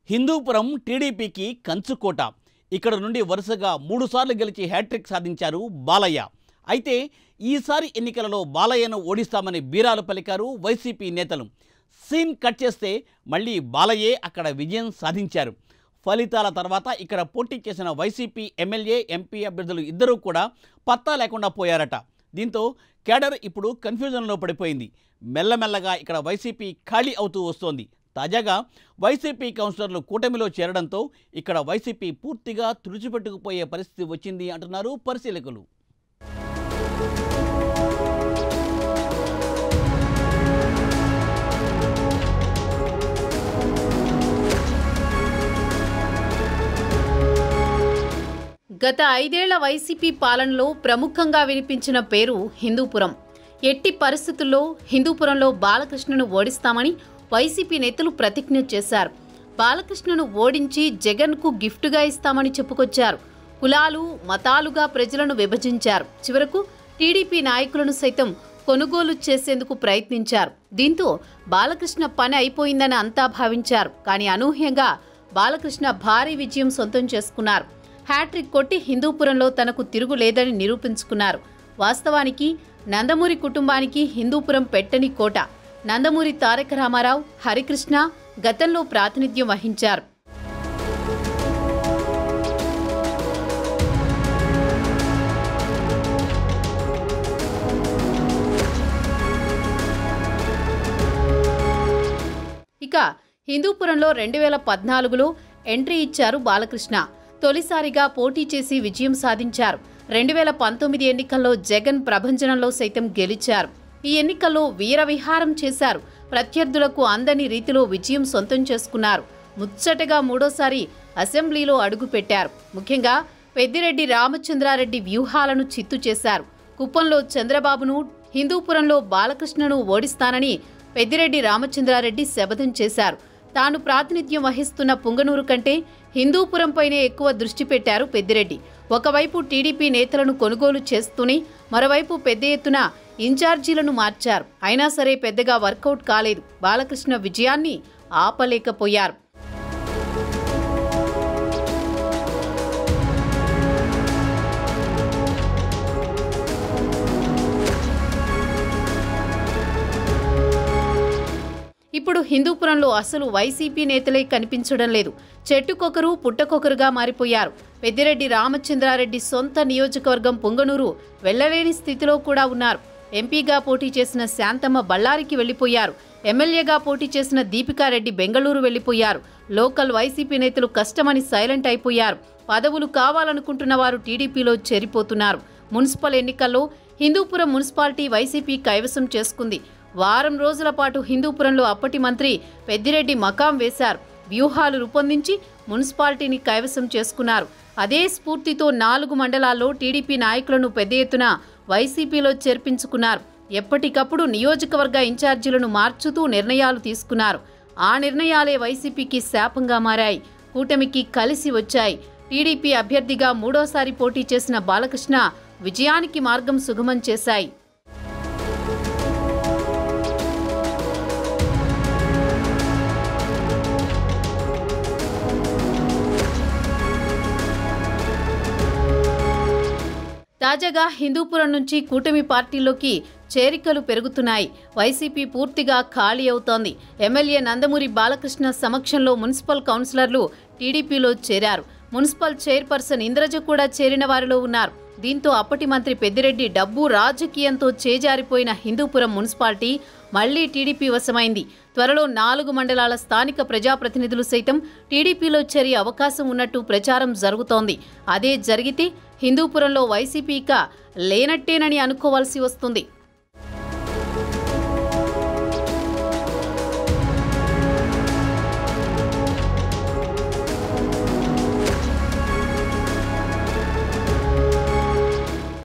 హిందూపురం టీడీపీకి కంచుకోట. ఇక్కడ నుండి వరుసగా 3 సార్లు గెలిచి హ్యాట్రిక్ సాధించారు బాలయ్య. అయితే ఈసారి ఎన్నికలలో బాలయ్యను ఓడిస్తామని బీరాలు పలికారు వైసీపీ నేతలు. సీన్ కట్ చేస్తే మళ్ళీ బాలయ్యే అక్కడ విజయం సాధించారు. ఫలితాల తర్వాత ఇక్కడ పోటీ చేసిన వైసీపీ ఎమ్మెల్యే, ఎంపీ అభ్యర్థులు ఇద్దరూ కూడా పత్తా లేకుండా పోయారట. దీంతో కేడర్ ఇప్పుడు కన్ఫ్యూజన్లో పడిపోయింది. మెల్లమెల్లగా ఇక్కడ వైసీపీ ఖాళీ అవుతూ వస్తోంది. తాజాగా వైసీపీ కౌన్సిలర్లు కూటమిలో చేరడంతో ఇక్కడ వైసీపీ పూర్తిగా తుడిచిపెట్టుకుపోయే పరిస్థితి వచ్చింది అంటున్నారు పరిశీలకులు. గత 5 ఏళ్ల వైసీపీ పాలనలో ప్రముఖంగా వినిపించిన పేరు హిందూపురం. ఎట్టి పరిస్థితుల్లో హిందూపురంలో బాలకృష్ణను ఓడిస్తామని వైసీపీ నేతలు ప్రతిజ్ఞ చేశారు. బాలకృష్ణను ఓడించి జగన్కు గిఫ్ట్గా ఇస్తామని చెప్పుకొచ్చారు. కులాలు, మతాలుగా ప్రజలను విభజించారు. చివరకు టీడీపీ నాయకులను సైతం కొనుగోలు చేసేందుకు ప్రయత్నించారు. దీంతో బాలకృష్ణ పని అయిపోయిందని అంతా భావించారు. కానీ అనూహ్యంగా బాలకృష్ణ భారీ విజయం సొంతం చేసుకున్నారు. హ్యాట్రిక్ కొట్టి హిందూపురంలో తనకు తిరుగు లేదని నిరూపించుకున్నారు. వాస్తవానికి నందమూరి కుటుంబానికి హిందూపురం పెట్టని కోట. నందమూరి తారక రామారావు, హరికృష్ణ గతంలో ప్రాతినిధ్యం వహించారు. ఇక హిందూపురంలో 2014లో ఎంట్రీ ఇచ్చారు బాలకృష్ణ. తొలిసారిగా పోటీ చేసి విజయం సాధించారు. 2019 ఎన్నికల్లో జగన్ ప్రభంజనంలో సైతం గెలిచారు. ఈ ఎన్నికల్లో వీరవిహారం చేశారు. ప్రత్యర్థులకు అందని రీతిలో విజయం సొంతం చేసుకున్నారు. ముచ్చటగా 3వ అసెంబ్లీలో అడుగుపెట్టారు. ముఖ్యంగా పెద్దిరెడ్డి రామచంద్రారెడ్డి వ్యూహాలను చిత్తు చేశారు. కుప్పంలో చంద్రబాబును, హిందూపురంలో బాలకృష్ణను ఓడిస్తానని పెద్దిరెడ్డి రామచంద్రారెడ్డి శపథం చేశారు. తాను ప్రాతినిధ్యం వహిస్తున్న పుంగనూరు కంటే హిందూపురంపైనే ఎక్కువ దృష్టి పెట్టారు పెద్దిరెడ్డి. ఒకవైపు టీడీపీ నేతలను కొనుగోలు చేస్తూనే మరోవైపు పెద్ద ఎత్తున ఇన్ఛార్జీలను మార్చారు. అయినా సరే పెద్దగా వర్కౌట్ కాలేదు. బాలకృష్ణ విజయాన్ని ఆపలేకపోయారు. ఇప్పుడు హిందూపురంలో అసలు వైసీపీ నేతలే కనిపించడం లేదు. చెట్టుకొకరు పుట్టకొకరుగా మారిపోయారు. పెద్దిరెడ్డి రామచంద్రారెడ్డి సొంత నియోజకవర్గం పుంగనూరు వెళ్లలేని స్థితిలో కూడా ఉన్నారు. ఎంపీగా పోటీ చేసిన శాంతమ్మ బళ్ళారికి వెళ్లిపోయారు. ఎమ్మెల్యేగా పోటీ చేసిన దీపికారెడ్డి బెంగళూరు వెళ్లిపోయారు. లోకల్ వైసీపీ నేతలు కష్టమని సైలెంట్ అయిపోయారు. పదవులు కావాలనుకుంటున్న వారు టీడీపీలో చేరిపోతున్నారు. మున్సిపల్ ఎన్నికల్లో హిందూపురం మున్సిపాలిటీ వైసీపీ కైవసం చేసుకుంది. వారం రోజుల పాటు హిందూపురంలో అప్పటి మంత్రి పెద్దిరెడ్డి మకాం వేశారు. వ్యూహాలు రూపొందించి మున్సిపాలిటీని కైవసం చేసుకున్నారు. అదే స్ఫూర్తితో 4 మండలాల్లో టీడీపీ నాయకులను పెద్ద ఎత్తున వైసీపీలో చేర్పించుకున్నారు. ఎప్పటికప్పుడు నియోజకవర్గ ఇన్ఛార్జీలను మార్చుతూ నిర్ణయాలు తీసుకున్నారు. ఆ నిర్ణయాలే వైసీపీకి శాపంగా మారాయి. కూటమికి కలిసి వచ్చాయి. టీడీపీ అభ్యర్థిగా 3వ పోటీ చేసిన బాలకృష్ణ విజయానికి మార్గం సుగమం చేశాయి. తాజాగా హిందూపురం నుంచి కూటమి పార్టీలోకి చేరికలు పెరుగుతున్నాయి. వైసీపీ పూర్తిగా ఖాళీ అవుతోంది. ఎమ్మెల్యే నందమూరి బాలకృష్ణ సమక్షంలో మున్సిపల్ కౌన్సిలర్లు టీడీపీలో చేరారు. మున్సిపల్ చైర్పర్సన్ ఇంద్రజ కూడా చేరిన వారిలో ఉన్నారు. దీంతో అప్పటి మంత్రి పెద్దిరెడ్డి డబ్బు రాజకీయంతో చేజారిపోయిన హిందూపురం మున్సిపాలిటీ మళ్లీ టీడీపీ వశమైంది. త్వరలో 4 మండలాల స్థానిక ప్రజాప్రతినిధులు సైతం టీడీపీలో చేరే అవకాశం ఉన్నట్టు ప్రచారం జరుగుతోంది. అదే జరిగితే హిందూపురంలో వైసీపీ లేనట్టేనని అనుకోవాల్సి వస్తుంది.